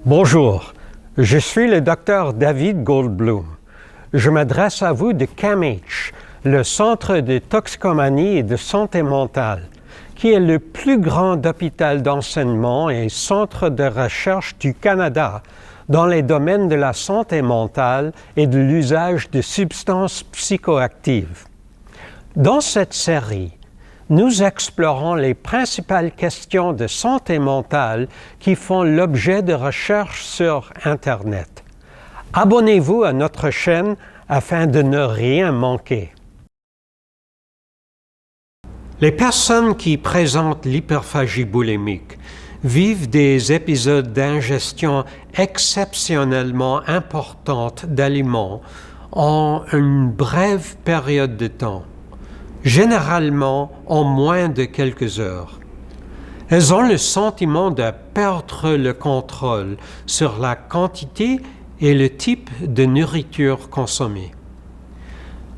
Bonjour, je suis le docteur David Goldblum. Je m'adresse à vous de CAMH, le Centre de toxicomanie et de santé mentale, qui est le plus grand hôpital d'enseignement et centre de recherche du Canada dans les domaines de la santé mentale et de l'usage de substances psychoactives. Dans cette série, nous explorons les principales questions de santé mentale qui font l'objet de recherches sur Internet. Abonnez-vous à notre chaîne afin de ne rien manquer. Les personnes qui présentent l'hyperphagie boulimique vivent des épisodes d'ingestion exceptionnellement importante d'aliments en une brève période de temps, généralement en moins de quelques heures. Elles ont le sentiment de perdre le contrôle sur la quantité et le type de nourriture consommée.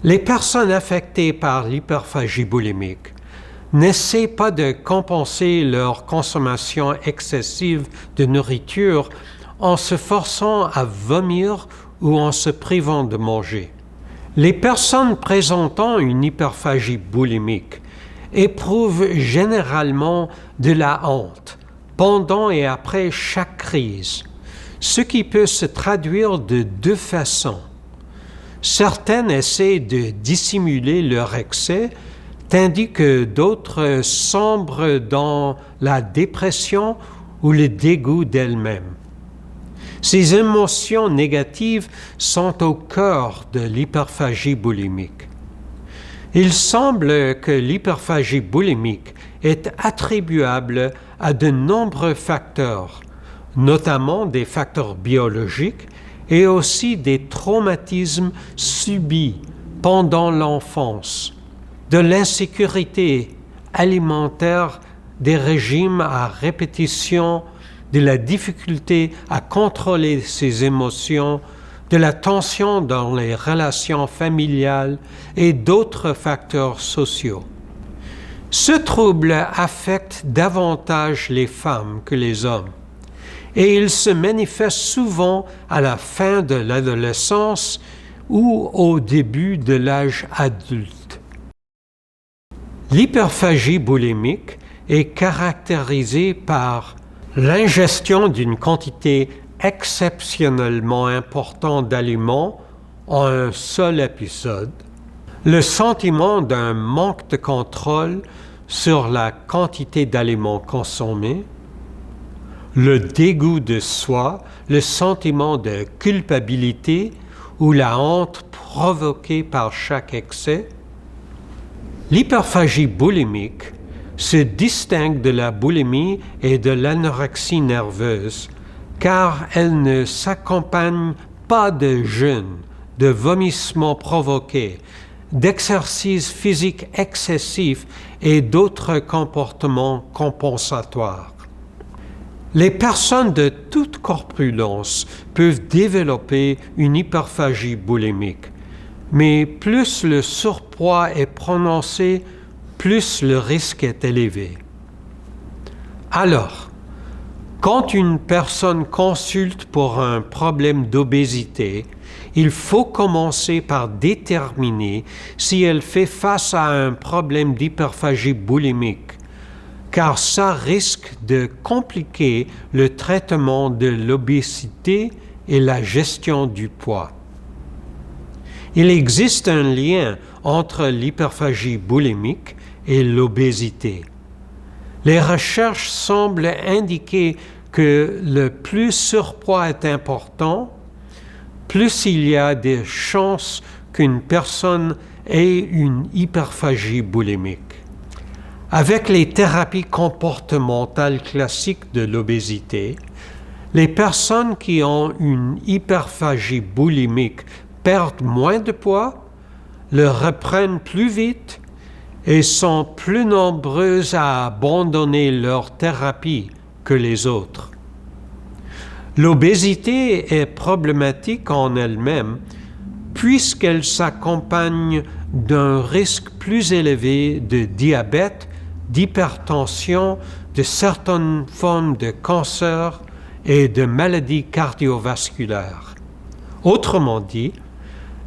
Les personnes affectées par l'hyperphagie boulimique n'essaient pas de compenser leur consommation excessive de nourriture en se forçant à vomir ou en se privant de manger. Les personnes présentant une hyperphagie boulimique éprouvent généralement de la honte pendant et après chaque crise, ce qui peut se traduire de deux façons. Certaines essaient de dissimuler leur excès, tandis que d'autres sombrent dans la dépression ou le dégoût d'elles-mêmes. Ces émotions négatives sont au cœur de l'hyperphagie boulimique. Il semble que l'hyperphagie boulimique est attribuable à de nombreux facteurs, notamment des facteurs biologiques et aussi des traumatismes subis pendant l'enfance, de l'insécurité alimentaire, des régimes à répétition, de la difficulté à contrôler ses émotions, de la tension dans les relations familiales et d'autres facteurs sociaux. Ce trouble affecte davantage les femmes que les hommes et il se manifeste souvent à la fin de l'adolescence ou au début de l'âge adulte. L'hyperphagie boulimique est caractérisée par l'ingestion d'une quantité exceptionnellement importante d'aliments en un seul épisode, le sentiment d'un manque de contrôle sur la quantité d'aliments consommés, le dégoût de soi, le sentiment de culpabilité ou la honte provoquée par chaque excès. L'hyperphagie boulimique se distingue de la boulimie et de l'anorexie nerveuse car elle ne s'accompagne pas de jeûne, de vomissements provoqués, d'exercices physiques excessifs et d'autres comportements compensatoires. Les personnes de toute corpulence peuvent développer une hyperphagie boulimique, mais plus le surpoids est prononcé, plus le risque est élevé. Alors, quand une personne consulte pour un problème d'obésité, il faut commencer par déterminer si elle fait face à un problème d'hyperphagie boulimique, car ça risque de compliquer le traitement de l'obésité et la gestion du poids. Il existe un lien entre l'hyperphagie boulimique et l'obésité. Les recherches semblent indiquer que le plus surpoids est important, plus il y a des chances qu'une personne ait une hyperphagie boulimique. Avec les thérapies comportementales classiques de l'obésité, les personnes qui ont une hyperphagie boulimique perdent moins de poids, le reprennent plus vite et sont plus nombreuses à abandonner leur thérapie que les autres. L'obésité est problématique en elle-même puisqu'elle s'accompagne d'un risque plus élevé de diabète, d'hypertension, de certaines formes de cancer et de maladies cardiovasculaires. Autrement dit,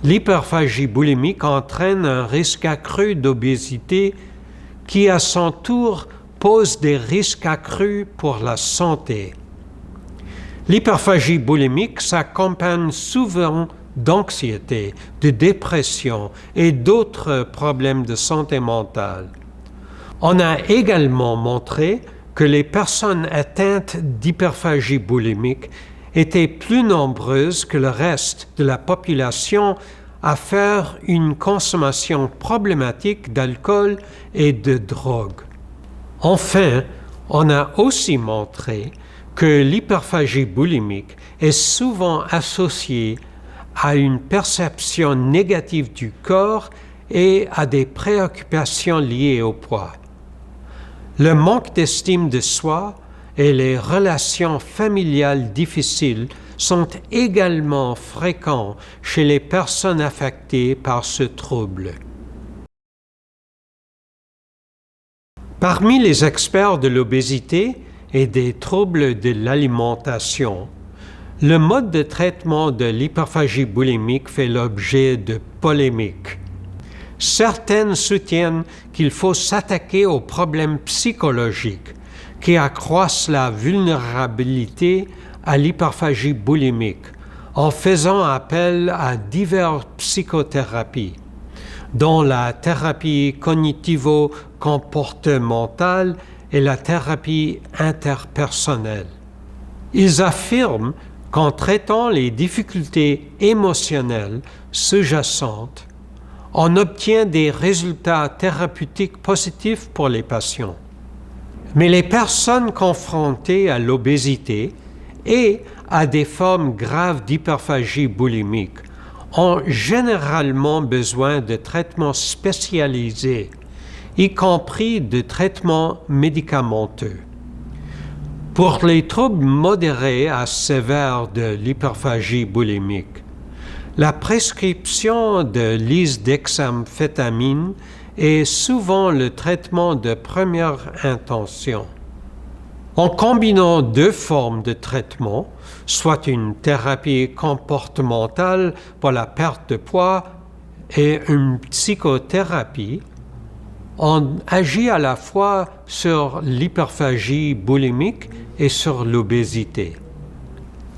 l'hyperphagie boulimique entraîne un risque accru d'obésité qui, à son tour, pose des risques accrus pour la santé. L'hyperphagie boulimique s'accompagne souvent d'anxiété, de dépression et d'autres problèmes de santé mentale. On a également montré que les personnes atteintes d'hyperphagie boulimique étaient plus nombreuses que le reste de la population à faire une consommation problématique d'alcool et de drogue. Enfin, on a aussi montré que l'hyperphagie boulimique est souvent associée à une perception négative du corps et à des préoccupations liées au poids. Le manque d'estime de soi et les relations familiales difficiles sont également fréquents chez les personnes affectées par ce trouble. Parmi les experts de l'obésité et des troubles de l'alimentation, le mode de traitement de l'hyperphagie boulimique fait l'objet de polémiques. Certaines soutiennent qu'il faut s'attaquer aux problèmes psychologiques qui accroissent la vulnérabilité à l'hyperphagie boulimique en faisant appel à diverses psychothérapies, dont la thérapie cognitivo-comportementale et la thérapie interpersonnelle. Ils affirment qu'en traitant les difficultés émotionnelles sous-jacentes, on obtient des résultats thérapeutiques positifs pour les patients. Mais les personnes confrontées à l'obésité et à des formes graves d'hyperphagie boulimique ont généralement besoin de traitements spécialisés, y compris de traitements médicamenteux. Pour les troubles modérés à sévères de l'hyperphagie boulimique, la prescription de lisdexamphétamine est souvent le traitement de première intention. En combinant deux formes de traitement, soit une thérapie comportementale pour la perte de poids et une psychothérapie, on agit à la fois sur l'hyperphagie boulimique et sur l'obésité.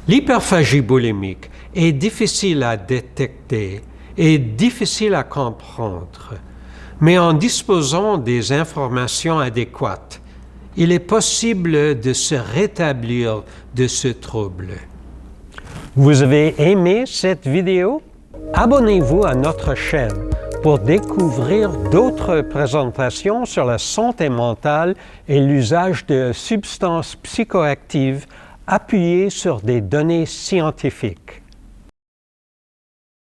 L'hyperphagie boulimique est difficile à détecter et difficile à comprendre, mais en disposant des informations adéquates, il est possible de se rétablir de ce trouble. Vous avez aimé cette vidéo? Abonnez-vous à notre chaîne pour découvrir d'autres présentations sur la santé mentale et l'usage de substances psychoactives appuyées sur des données scientifiques.